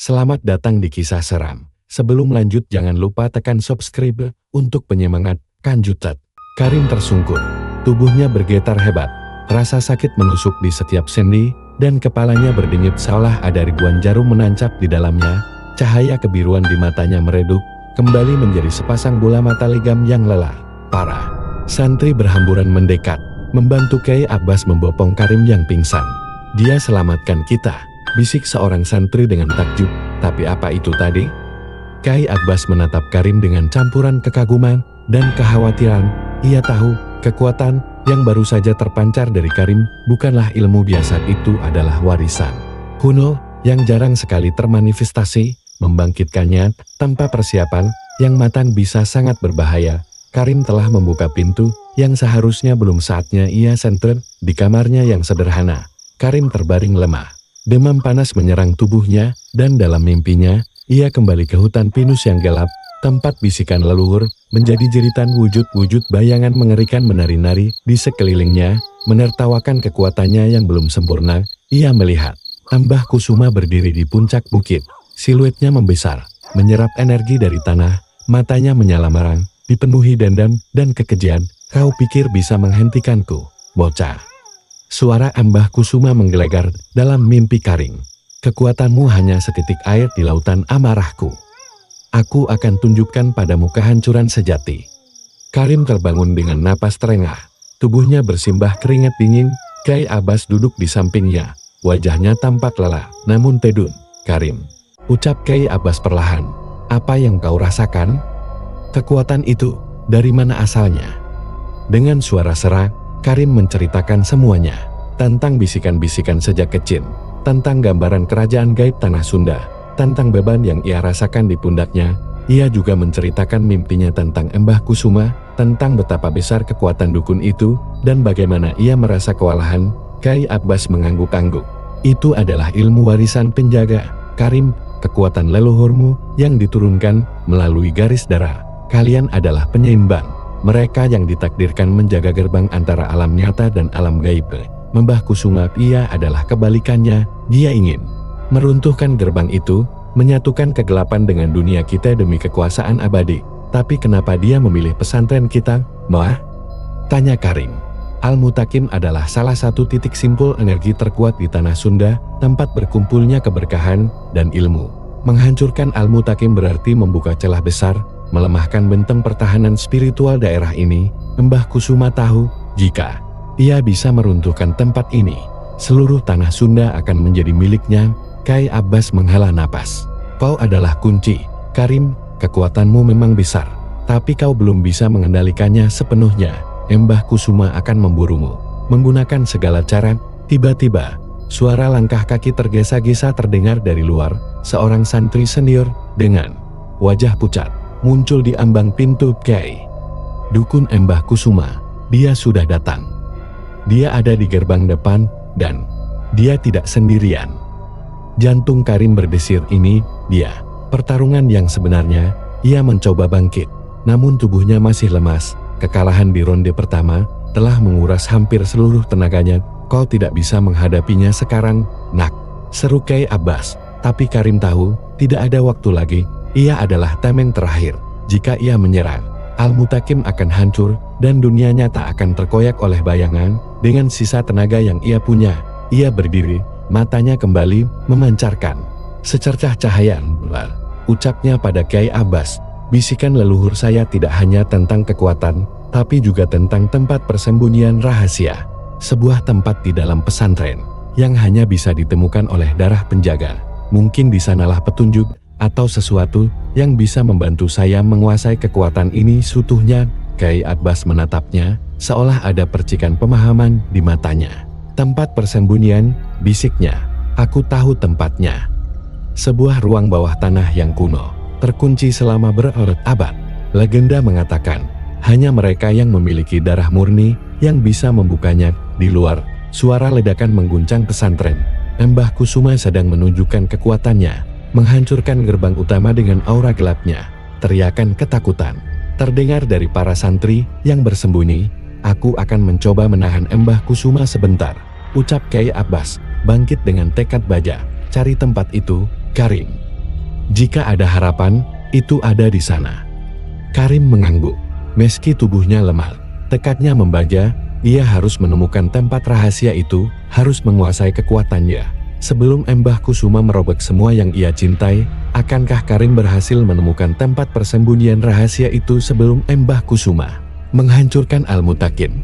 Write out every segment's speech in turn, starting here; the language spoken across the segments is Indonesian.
Selamat datang di Kisah Seram. Sebelum lanjut jangan lupa tekan subscribe untuk penyemangat lanjutan. Karim tersungkur. Tubuhnya bergetar hebat. Rasa sakit menusuk di setiap sendi dan kepalanya berdenyut seolah ada ribuan jarum menancap di dalamnya. Cahaya kebiruan di matanya meredup, kembali menjadi sepasang bola mata legam yang lelah. Parah. Santri berhamburan mendekat, membantu Kyai Abbas membopong Karim yang pingsan. Dia selamatkan kita, bisik seorang santri dengan takjub. Tapi apa itu tadi? Kyai Abbas menatap Karim dengan campuran kekaguman dan kekhawatiran. Ia tahu, kekuatan yang baru saja terpancar dari Karim bukanlah ilmu biasa, itu adalah warisan kuno yang jarang sekali termanifestasi. Membangkitkannya tanpa persiapan yang matang bisa sangat berbahaya. Karim telah membuka pintu yang seharusnya belum saatnya ia senter. Di kamarnya yang sederhana, Karim terbaring lemah. Demam panas menyerang tubuhnya, dan dalam mimpinya, ia kembali ke hutan pinus yang gelap. Tempat bisikan leluhur menjadi jeritan wujud-wujud bayangan mengerikan menari-nari di sekelilingnya, menertawakan kekuatannya yang belum sempurna. Ia melihat Mbah Kusuma berdiri di puncak bukit. Siluetnya membesar, menyerap energi dari tanah, matanya menyala marang, dipenuhi dendam dan kekejian. Kau pikir bisa menghentikanku, bocah? Suara Mbah Kusuma menggelegar dalam mimpi Karim. Kekuatanmu hanya setitik air di lautan amarahku. Aku akan tunjukkan padamu kehancuran sejati. Karim terbangun dengan napas terengah. Tubuhnya bersimbah keringat dingin. Kyai Abbas duduk di sampingnya. Wajahnya tampak lelah, namun tedun. Karim, ucap Kyai Abbas perlahan. Apa yang kau rasakan? Kekuatan itu, dari mana asalnya? Dengan suara serak, Karim menceritakan semuanya. Tentang bisikan-bisikan sejak kecil. Tentang gambaran kerajaan gaib tanah Sunda. Tentang beban yang ia rasakan di pundaknya. Ia juga menceritakan mimpinya tentang Mbah Kusuma. Tentang betapa besar kekuatan dukun itu. Dan bagaimana ia merasa kewalahan. Kyai Abbas mengangguk-angguk. Itu adalah ilmu warisan penjaga, Karim. Kekuatan leluhurmu yang diturunkan melalui garis darah. Kalian adalah penyeimbang. Mereka yang ditakdirkan menjaga gerbang antara alam nyata dan alam gaib. Mbah Kusuma ia adalah kebalikannya. Dia ingin meruntuhkan gerbang itu, menyatukan kegelapan dengan dunia kita demi kekuasaan abadi. Tapi kenapa dia memilih pesantren kita, Mah? Tanya Karim. Al-Mutakim adalah salah satu titik simpul energi terkuat di tanah Sunda, tempat berkumpulnya keberkahan dan ilmu. Menghancurkan Al-Mutakim berarti membuka celah besar, melemahkan benteng pertahanan spiritual daerah ini. Mbah Kusuma tahu, jika ia bisa meruntuhkan tempat ini, seluruh tanah Sunda akan menjadi miliknya. Kyai Abbas menghela napas. Kau adalah kunci, Karim. Kekuatanmu memang besar, tapi kau belum bisa mengendalikannya sepenuhnya. Mbah Kusuma akan memburumu, menggunakan segala cara. Tiba-tiba, suara langkah kaki tergesa-gesa terdengar dari luar. Seorang santri senior, dengan wajah pucat, muncul di ambang pintu Kyai. Dukun Mbah Kusuma, dia sudah datang. Dia ada di gerbang depan, dan dia tidak sendirian. Jantung Karim berdesir. Ini dia, pertarungan yang sebenarnya. Ia mencoba bangkit, namun tubuhnya masih lemas. Kekalahan di ronde pertama telah menguras hampir seluruh tenaganya. Kau tidak bisa menghadapinya sekarang, nak, seru Kyai Abbas. Tapi Karim tahu, tidak ada waktu lagi. Ia adalah tameng terakhir. Jika ia menyerang, Al-Mutakim akan hancur, dan dunia nyata akan terkoyak oleh bayangan. Dengan sisa tenaga yang ia punya, ia berdiri, matanya kembali memancarkan secercah cahaya. Ucapnya pada Kyai Abbas. Bisikan leluhur saya tidak hanya tentang kekuatan, tapi juga tentang tempat persembunyian rahasia. Sebuah tempat di dalam pesantren, yang hanya bisa ditemukan oleh darah penjaga. Mungkin di sanalah petunjuk, atau sesuatu yang bisa membantu saya menguasai kekuatan ini seutuhnya. Kyai Abbas menatapnya, seolah ada percikan pemahaman di matanya. Tempat persembunyian, bisiknya. Aku tahu tempatnya. Sebuah ruang bawah tanah yang kuno, terkunci selama berabad-abad. Legenda mengatakan, hanya mereka yang memiliki darah murni yang bisa membukanya. Di luar, suara ledakan mengguncang pesantren. Mbah Kusuma sedang menunjukkan kekuatannya, menghancurkan gerbang utama dengan aura gelapnya. Teriakan ketakutan terdengar dari para santri yang bersembunyi. Aku akan mencoba menahan Mbah Kusuma sebentar, ucap Kyai Abbas, bangkit dengan tekad baja. Cari tempat itu, Karim. Jika ada harapan, itu ada di sana. Karim mengangguk. Meski tubuhnya lemah, tekadnya membaja, ia harus menemukan tempat rahasia itu, harus menguasai kekuatannya. Sebelum Mbah Kusuma merobek semua yang ia cintai, akankah Karim berhasil menemukan tempat persembunyian rahasia itu sebelum Mbah Kusuma menghancurkan Al-Mutakin?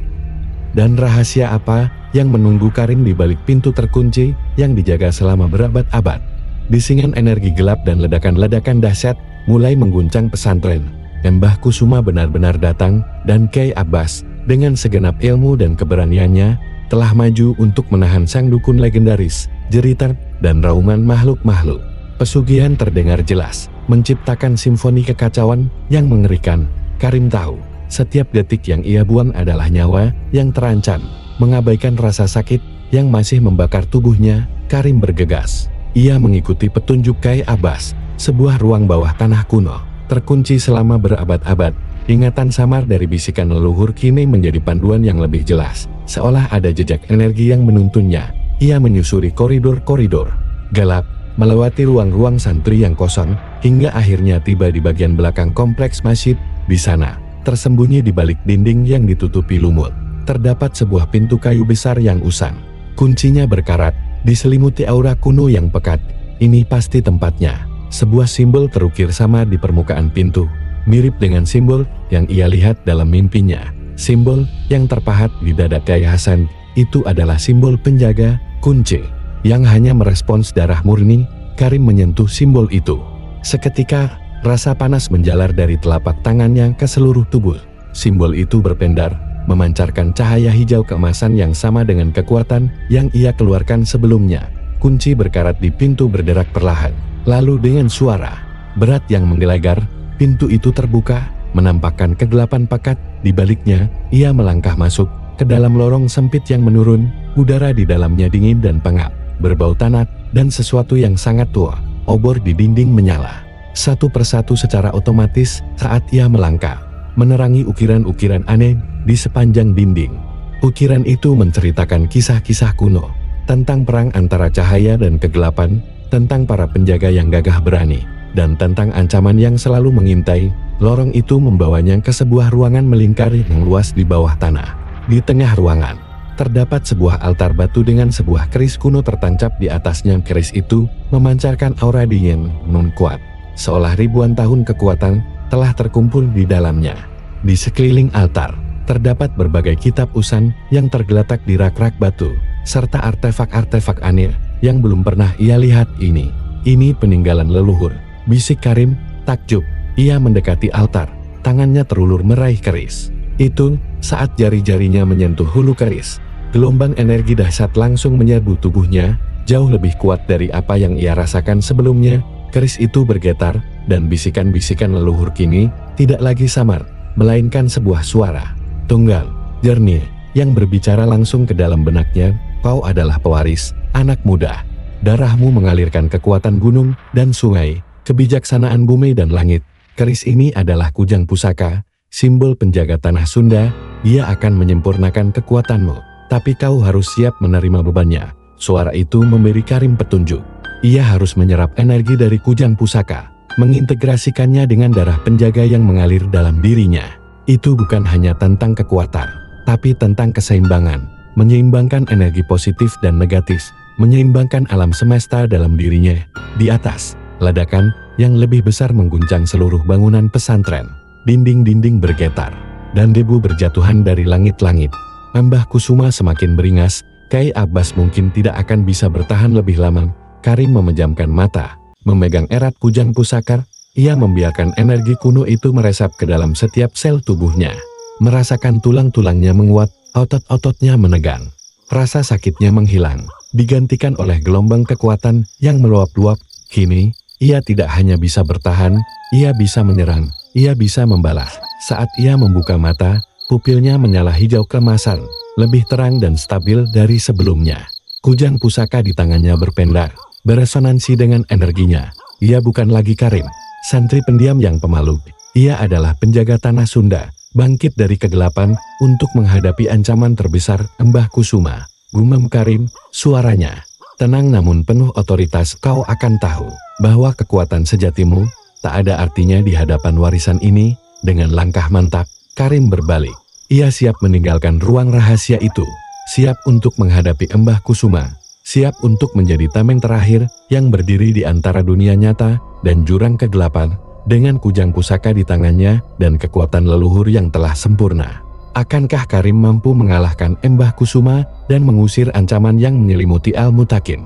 Dan rahasia apa yang menunggu Karim di balik pintu terkunci yang dijaga selama berabad-abad? Bisingan energi gelap dan ledakan-ledakan dahsyat mulai mengguncang pesantren. Mbah Kusuma benar-benar datang, dan Kyai Abbas, dengan segenap ilmu dan keberaniannya, telah maju untuk menahan sang dukun legendaris, jeritan, dan rauman makhluk-makhluk. Pesugihan terdengar jelas, menciptakan simfoni kekacauan yang mengerikan. Karim tahu, setiap detik yang ia buang adalah nyawa yang terancam. Mengabaikan rasa sakit yang masih membakar tubuhnya, Karim bergegas. Ia mengikuti petunjuk Kyai Abbas, sebuah ruang bawah tanah kuno, terkunci selama berabad-abad. Ingatan samar dari bisikan leluhur kini menjadi panduan yang lebih jelas, seolah ada jejak energi yang menuntunnya. Ia menyusuri koridor-koridor gelap, melewati ruang-ruang santri yang kosong, hingga akhirnya tiba di bagian belakang kompleks masjid. Di sana, tersembunyi di balik dinding yang ditutupi lumut, terdapat sebuah pintu kayu besar yang usang. Kuncinya berkarat, diselimuti aura kuno yang pekat. Ini pasti tempatnya. Sebuah simbol terukir sama di permukaan pintu, mirip dengan simbol yang ia lihat dalam mimpinya. Simbol yang terpahat di dada Kyai Hasan, itu adalah simbol penjaga, kunci, yang hanya merespons darah murni. Karim menyentuh simbol itu. Seketika, rasa panas menjalar dari telapak tangannya ke seluruh tubuh. Simbol itu berpendar, memancarkan cahaya hijau keemasan yang sama dengan kekuatan yang ia keluarkan sebelumnya. Kunci berkarat di pintu berderak perlahan. Lalu dengan suara berat yang menggelegar, pintu itu terbuka, menampakkan kegelapan pekat. Di baliknya, ia melangkah masuk ke dalam lorong sempit yang menurun. Udara di dalamnya dingin dan pengap, berbau tanah dan sesuatu yang sangat tua. Obor di dinding menyala satu persatu secara otomatis saat ia melangkah, menerangi ukiran-ukiran aneh di sepanjang dinding. Ukiran itu menceritakan kisah-kisah kuno tentang perang antara cahaya dan kegelapan, tentang para penjaga yang gagah berani, dan tentang ancaman yang selalu mengintai. Lorong itu membawanya ke sebuah ruangan melingkar yang luas di bawah tanah. Di tengah ruangan, terdapat sebuah altar batu dengan sebuah keris kuno tertancap di atasnya. Keris itu memancarkan aura dingin nun kuat, seolah ribuan tahun kekuatan telah terkumpul di dalamnya. Di sekeliling altar, terdapat berbagai kitab usan yang tergeletak di rak-rak batu, serta artefak-artefak aneh yang belum pernah ia lihat. Ini peninggalan leluhur, bisik Karim, takjub. Ia mendekati altar, tangannya terulur meraih keris itu. Saat jari-jarinya menyentuh hulu keris, gelombang energi dahsyat langsung menyerbu tubuhnya, jauh lebih kuat dari apa yang ia rasakan sebelumnya. Keris itu bergetar, dan bisikan-bisikan leluhur kini tidak lagi samar, melainkan sebuah suara tunggal, jernih, yang berbicara langsung ke dalam benaknya. Kau adalah pewaris, anak muda. Darahmu mengalirkan kekuatan gunung dan sungai, kebijaksanaan bumi dan langit. Keris ini adalah kujang pusaka, simbol penjaga tanah Sunda. Ia akan menyempurnakan kekuatanmu, tapi kau harus siap menerima bebannya. Suara itu memberi Karim petunjuk. Ia harus menyerap energi dari kujang pusaka, mengintegrasikannya dengan darah penjaga yang mengalir dalam dirinya. Itu bukan hanya tentang kekuatan, tapi tentang keseimbangan, menyeimbangkan energi positif dan negatif, menyeimbangkan alam semesta dalam dirinya. Di atas, ledakan yang lebih besar mengguncang seluruh bangunan pesantren. Dinding-dinding bergetar, dan debu berjatuhan dari langit-langit. Mbah Kusuma semakin beringas. Kyai Abbas mungkin tidak akan bisa bertahan lebih lama. Karim memejamkan mata, memegang erat kujang pusaka. Ia membiarkan energi kuno itu meresap ke dalam setiap sel tubuhnya. Merasakan tulang-tulangnya menguat, otot-ototnya menegang. Rasa sakitnya menghilang, digantikan oleh gelombang kekuatan yang meluap-luap. Kini, ia tidak hanya bisa bertahan, ia bisa menyerang, ia bisa membalas. Saat ia membuka mata, pupilnya menyala hijau keemasan, lebih terang dan stabil dari sebelumnya. Kujang pusaka di tangannya berpendar, beresonansi dengan energinya. Ia bukan lagi Karim, santri pendiam yang pemalu. Ia adalah penjaga tanah Sunda, bangkit dari kegelapan untuk menghadapi ancaman terbesar Mbah Kusuma. Gumam Karim, suaranya Tenang namun penuh otoritas, kau akan tahu bahwa kekuatan sejatimu tak ada artinya di hadapan warisan ini. Dengan langkah mantap, Karim berbalik. Ia siap meninggalkan ruang rahasia itu, siap untuk menghadapi Embah Kusuma, siap untuk menjadi tameng terakhir yang berdiri di antara dunia nyata dan jurang kegelapan, dengan kujang pusaka di tangannya dan kekuatan leluhur yang telah sempurna. Akankah Karim mampu mengalahkan Embah Kusuma dan mengusir ancaman yang menyelimuti Al-Mutakin?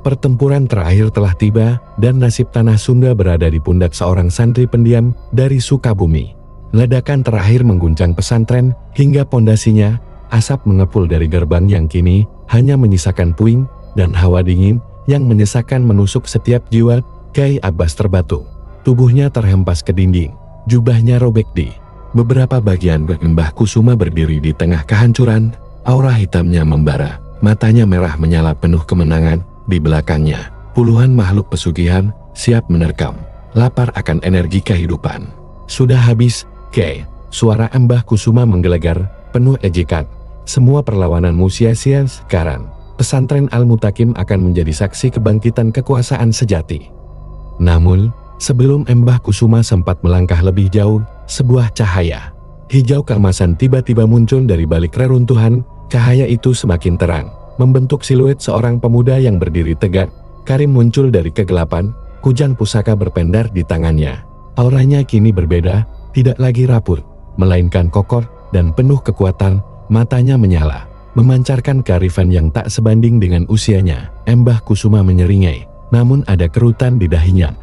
Pertempuran terakhir telah tiba dan nasib tanah Sunda berada di pundak seorang santri pendiam dari Sukabumi. Ledakan terakhir mengguncang pesantren hingga pondasinya, asap mengepul dari gerbang yang kini hanya menyisakan puing dan hawa dingin yang menyesakan menusuk setiap jiwa. Kyai Abbas terbatu. Tubuhnya terhempas ke dinding, jubahnya robek di beberapa bagian. Embah Kusuma berdiri di tengah kehancuran, aura hitamnya membara, matanya merah menyala penuh kemenangan. Di belakangnya, puluhan makhluk pesugihan siap menerkam, lapar akan energi kehidupan. Sudah habis, Kyai. Suara Embah Kusuma menggelegar, penuh ejekan. Semua perlawananmu sia-sia sekarang. Pesantren Al-Mutakim akan menjadi saksi kebangkitan kekuasaan sejati. Namun, sebelum Embah Kusuma sempat melangkah lebih jauh, sebuah cahaya hijau keemasan tiba-tiba muncul dari balik reruntuhan. Cahaya itu semakin terang, membentuk siluet seorang pemuda yang berdiri tegak. Karim muncul dari kegelapan, kujang pusaka berpendar di tangannya. Auranya kini berbeda, tidak lagi rapuh, melainkan kokoh dan penuh kekuatan. Matanya menyala, memancarkan kearifan yang tak sebanding dengan usianya. Embah Kusuma menyeringai, namun ada kerutan di dahinya.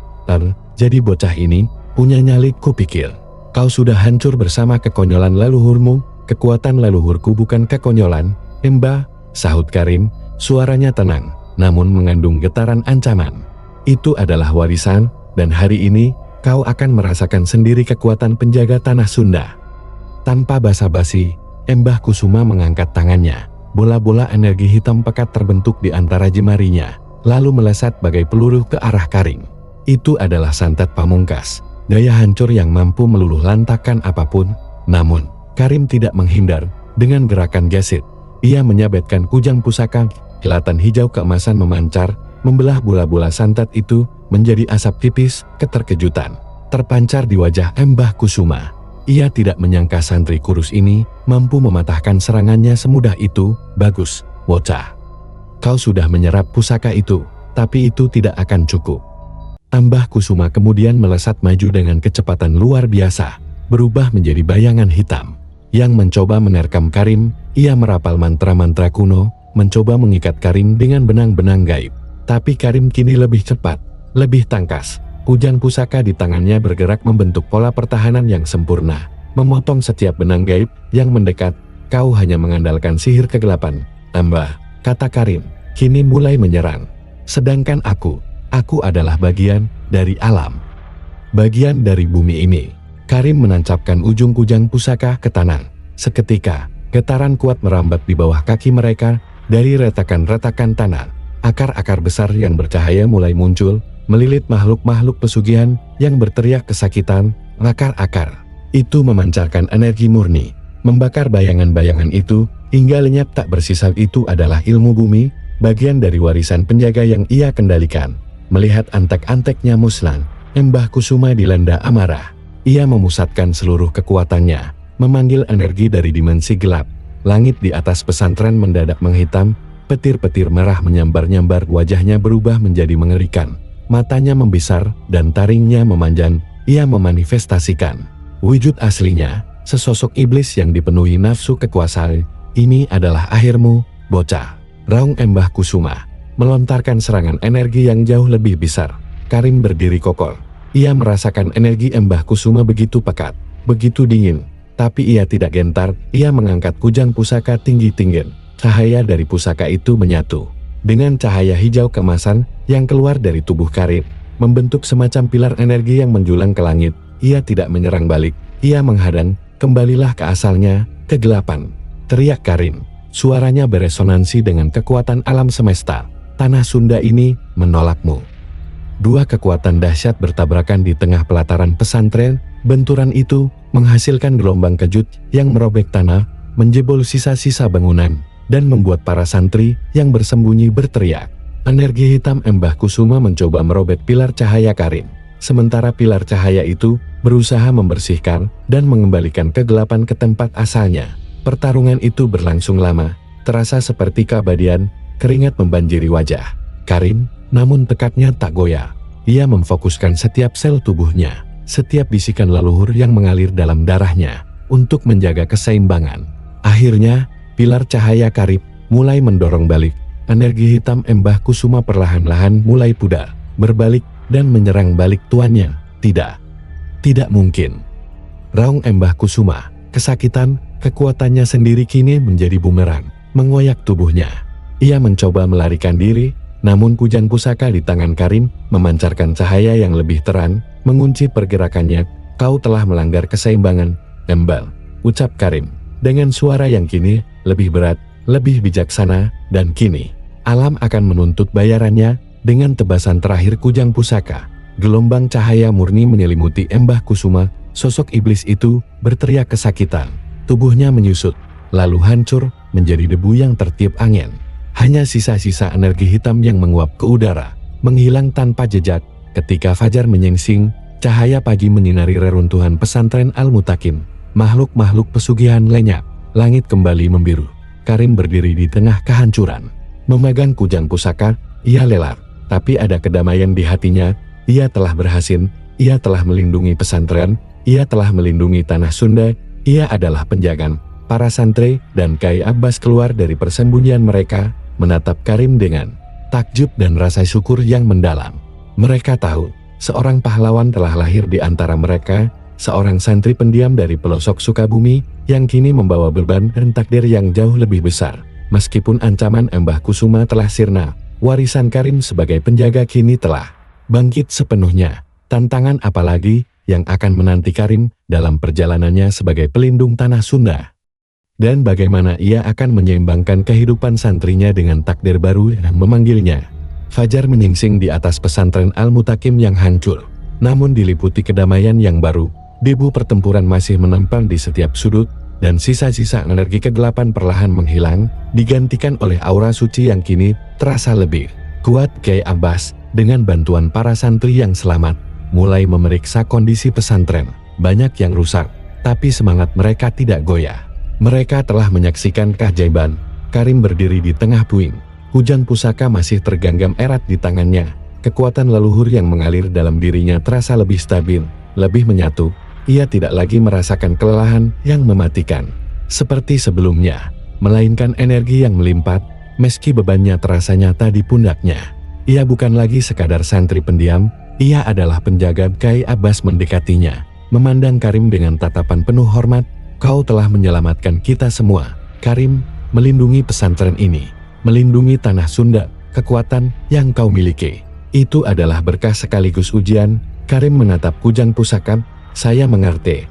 Jadi bocah ini punya nyali, kupikir. Kau sudah hancur bersama kekonyolan leluhurmu. Kekuatan leluhurku bukan kekonyolan, Embah, sahut Karim. Suaranya tenang, namun mengandung getaran ancaman. Itu adalah warisan, dan hari ini kau akan merasakan sendiri kekuatan penjaga tanah Sunda. Tanpa basa-basi, Embah Kusuma mengangkat tangannya. Bola-bola energi hitam pekat terbentuk di antara jemarinya, lalu melesat bagai peluru ke arah Karim. Itu adalah santet pamungkas, daya hancur yang mampu meluluh lantakkan apapun. Namun, Karim tidak menghindar. Dengan gerakan gesit, ia menyabetkan kujang pusaka. Kilatan hijau keemasan memancar, membelah bola-bola santet itu menjadi asap tipis. Keterkejutan terpancar di wajah Embah Kusuma. Ia tidak menyangka santri kurus ini mampu mematahkan serangannya semudah itu. Bagus, bocah. Kau sudah menyerap pusaka itu, tapi itu tidak akan cukup. Embah Kusuma kemudian melesat maju dengan kecepatan luar biasa, berubah menjadi bayangan hitam yang mencoba menerkam Karim. Ia merapal mantra-mantra kuno, mencoba mengikat Karim dengan benang-benang gaib. Tapi Karim kini lebih cepat, lebih tangkas. Kujang pusaka di tangannya bergerak membentuk pola pertahanan yang sempurna, memotong setiap benang gaib yang mendekat. Kau hanya mengandalkan sihir kegelapan, Embah, kata Karim, kini mulai menyerang. Sedangkan aku adalah bagian dari alam, bagian dari bumi ini. Karim menancapkan ujung kujang pusaka ke tanah. Seketika, getaran kuat merambat di bawah kaki mereka. Dari retakan-retakan tanah, akar-akar besar yang bercahaya mulai muncul, melilit makhluk-makhluk pesugihan yang berteriak kesakitan. Akar-akar itu memancarkan energi murni, membakar bayangan-bayangan itu, hingga lenyap tak bersisa. Itu adalah ilmu bumi, bagian dari warisan penjaga yang ia kendalikan. Melihat antek-anteknya musnah, Embah Kusuma dilanda amarah. Ia memusatkan seluruh kekuatannya, memanggil energi dari dimensi gelap. Langit di atas pesantren mendadak menghitam, petir-petir merah menyambar-nyambar. Wajahnya berubah menjadi mengerikan, matanya membesar dan taringnya memanjang. Ia memanifestasikan wujud aslinya, sesosok iblis yang dipenuhi nafsu kekuasaan. Ini adalah akhirmu, bocah, raung Embah Kusuma, melontarkan serangan energi yang jauh lebih besar. Karim berdiri kokoh. Ia merasakan energi Embah Kusuma begitu pekat, begitu dingin, tapi ia tidak gentar. Ia mengangkat kujang pusaka tinggi-tinggi. Cahaya dari pusaka itu menyatu dengan cahaya hijau keemasan yang keluar dari tubuh Karim, membentuk semacam pilar energi yang menjulang ke langit. Ia tidak menyerang balik, ia menghadang. Kembalilah ke asalnya, kegelapan, teriak Karim. Suaranya beresonansi dengan kekuatan alam semesta. Tanah Sunda ini menolakmu. Dua kekuatan dahsyat bertabrakan di tengah pelataran pesantren. Benturan itu menghasilkan gelombang kejut yang merobek tanah, menjebol sisa-sisa bangunan, dan membuat para santri yang bersembunyi berteriak. Energi hitam Embah Kusuma mencoba merobek pilar cahaya Karim. Sementara pilar cahaya itu berusaha membersihkan dan mengembalikan kegelapan ke tempat asalnya. Pertarungan itu berlangsung lama, terasa seperti keabadian, keringat membanjiri wajah Karim, namun tekadnya tak goyah. Ia memfokuskan setiap sel tubuhnya, setiap bisikan leluhur yang mengalir dalam darahnya, untuk menjaga keseimbangan. Akhirnya, pilar cahaya Karim mulai mendorong balik. Energi hitam Embah Kusuma perlahan-lahan mulai pudar, berbalik, dan menyerang balik tuannya. Tidak mungkin. Raung Embah Kusuma, kesakitan, kekuatannya sendiri kini menjadi bumerang, mengoyak tubuhnya. Ia mencoba melarikan diri, namun kujang pusaka di tangan Karim memancarkan cahaya yang lebih terang, mengunci pergerakannya. Kau telah melanggar keseimbangan, Embal, ucap Karim, dengan suara yang kini lebih berat, lebih bijaksana, dan kini alam akan menuntut bayarannya. Dengan tebasan terakhir kujang pusaka, gelombang cahaya murni menyelimuti Embah Kusuma. Sosok iblis itu berteriak kesakitan. Tubuhnya menyusut, lalu hancur menjadi debu yang tertiup angin. Hanya sisa-sisa energi hitam yang menguap ke udara, menghilang tanpa jejak. Ketika fajar menyingsing, cahaya pagi menyinari reruntuhan pesantren Al-Mutakin. Makhluk-makhluk pesugihan lenyap, langit kembali membiru. Karim berdiri di tengah kehancuran, memegang kujang pusaka. Ia lelah, tapi ada kedamaian di hatinya. Ia telah berhasil, ia telah melindungi pesantren, ia telah melindungi tanah Sunda. Ia adalah penjaga. Para santri dan Kyai Abbas keluar dari persembunyian mereka, menatap Karim dengan takjub dan rasa syukur yang mendalam. Mereka tahu, seorang pahlawan telah lahir di antara mereka, seorang santri pendiam dari pelosok Sukabumi, yang kini membawa beban dan takdir yang jauh lebih besar. Meskipun ancaman Embah Kusuma telah sirna, warisan Karim sebagai penjaga kini telah bangkit sepenuhnya. Tantangan apalagi yang akan menanti Karim dalam perjalanannya sebagai pelindung tanah Sunda? Dan bagaimana ia akan menyeimbangkan kehidupan santrinya dengan takdir baru yang memanggilnya? Fajar menyingsing di atas pesantren Al-Mutakim yang hancur, namun diliputi kedamaian yang baru. Debu pertempuran masih menempel di setiap sudut, dan sisa-sisa energi kegelapan perlahan menghilang, digantikan oleh aura suci yang kini terasa lebih kuat. Kyai Abbas, dengan bantuan para santri yang selamat, mulai memeriksa kondisi pesantren. Banyak yang rusak, tapi semangat mereka tidak goyah. Mereka telah menyaksikan keajaiban. Karim berdiri di tengah puing. Hujan pusaka masih tergenggam erat di tangannya. Kekuatan leluhur yang mengalir dalam dirinya terasa lebih stabil, lebih menyatu. Ia tidak lagi merasakan kelelahan yang mematikan seperti sebelumnya, melainkan energi yang melimpah. Meski bebannya terasa nyata di pundaknya, ia bukan lagi sekadar santri pendiam. Ia adalah penjaga. Kyai Abbas mendekatinya, memandang Karim dengan tatapan penuh hormat. Kau telah menyelamatkan kita semua, Karim, melindungi pesantren ini, melindungi tanah Sunda. Kekuatan yang kau miliki itu adalah berkah sekaligus ujian. Karim menatap kujang pusaka. Saya mengerti,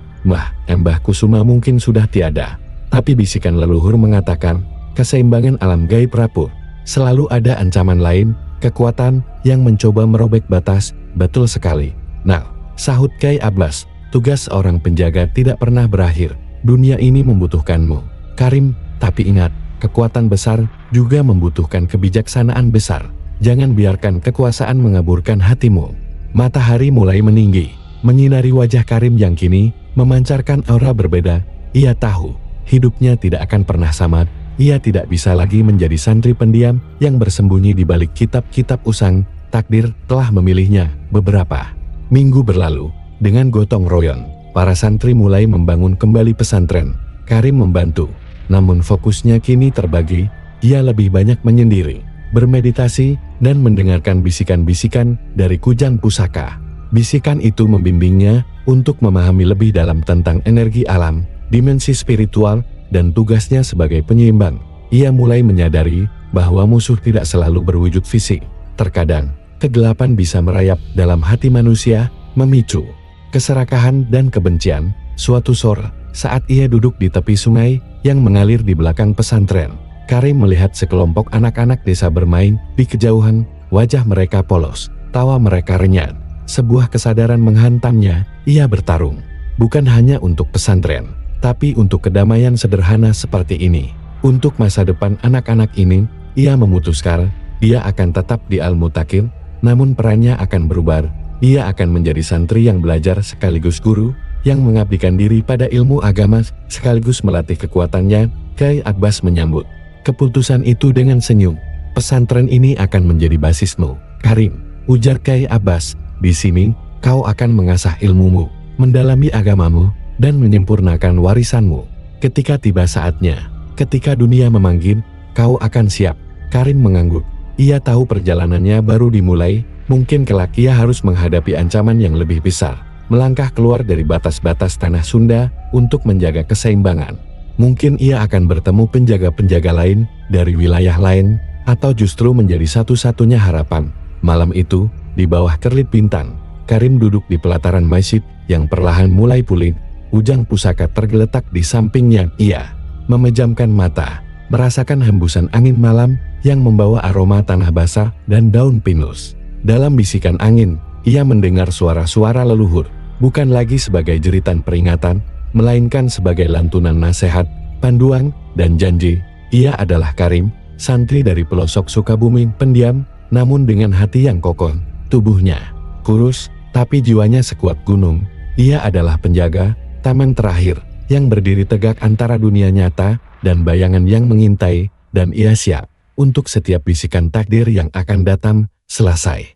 Embah Kusuma mungkin sudah tiada, tapi bisikan leluhur mengatakan, keseimbangan alam gaib rapuh. Selalu ada ancaman lain, kekuatan yang mencoba merobek batas. Betul sekali. Nah, sahut Kyai Abbas, tugas seorang penjaga tidak pernah berakhir. Dunia ini membutuhkanmu, Karim, tapi ingat, kekuatan besar juga membutuhkan kebijaksanaan besar. Jangan biarkan kekuasaan mengaburkan hatimu. Matahari mulai meninggi, menyinari wajah Karim yang kini memancarkan aura berbeda. Ia tahu, hidupnya tidak akan pernah sama. Ia tidak bisa lagi menjadi santri pendiam yang bersembunyi di balik kitab-kitab usang. Takdir telah memilihnya. Beberapa minggu berlalu, dengan gotong royong, para santri mulai membangun kembali pesantren. Karim membantu, namun fokusnya kini terbagi. Ia lebih banyak menyendiri, bermeditasi, dan mendengarkan bisikan-bisikan dari kujang pusaka. Bisikan itu membimbingnya untuk memahami lebih dalam tentang energi alam, dimensi spiritual, dan tugasnya sebagai penyeimbang. Ia mulai menyadari bahwa musuh tidak selalu berwujud fisik. Terkadang, kegelapan bisa merayap dalam hati manusia, memicu keserakahan dan kebencian. Suatu sore, saat ia duduk di tepi sungai yang mengalir di belakang pesantren, Karim melihat sekelompok anak-anak desa bermain di kejauhan. Wajah mereka polos, tawa mereka renyah. Sebuah kesadaran menghantamnya. Ia bertarung, bukan hanya untuk pesantren, tapi untuk kedamaian sederhana seperti ini. Untuk masa depan anak-anak ini, ia memutuskan dia akan tetap di Al-Mutakin, namun perannya akan berubah. Ia akan menjadi santri yang belajar sekaligus guru, yang mengabdikan diri pada ilmu agama sekaligus melatih kekuatannya. Kyai Abbas menyambut keputusan itu dengan senyum. Pesantren ini akan menjadi basismu, Karim, ujar Kyai Abbas. Di sini, kau akan mengasah ilmumu, mendalami agamamu, dan menyempurnakan warisanmu. Ketika tiba saatnya, ketika dunia memanggil, kau akan siap. Karim mengangguk. Ia tahu perjalanannya baru dimulai, mungkin kelak ia harus menghadapi ancaman yang lebih besar. Melangkah keluar dari batas-batas tanah Sunda untuk menjaga keseimbangan. Mungkin ia akan bertemu penjaga-penjaga lain dari wilayah lain, atau justru menjadi satu-satunya harapan. Malam itu, di bawah kerlip bintang, Karim duduk di pelataran masjid yang perlahan mulai pulih. Ujang pusaka tergeletak di sampingnya. Ia memejamkan mata, merasakan hembusan angin malam yang membawa aroma tanah basah dan daun pinus. Dalam bisikan angin, ia mendengar suara-suara leluhur, bukan lagi sebagai jeritan peringatan, melainkan sebagai lantunan nasihat, panduan, dan janji. Ia adalah Karim, santri dari pelosok Sukabumi, pendiam, namun dengan hati yang kokoh. Tubuhnya kurus, tapi jiwanya sekuat gunung. Ia adalah penjaga taman terakhir, yang berdiri tegak antara dunia nyata dan bayangan yang mengintai, dan ia siap untuk setiap bisikan takdir yang akan datang. Selesai.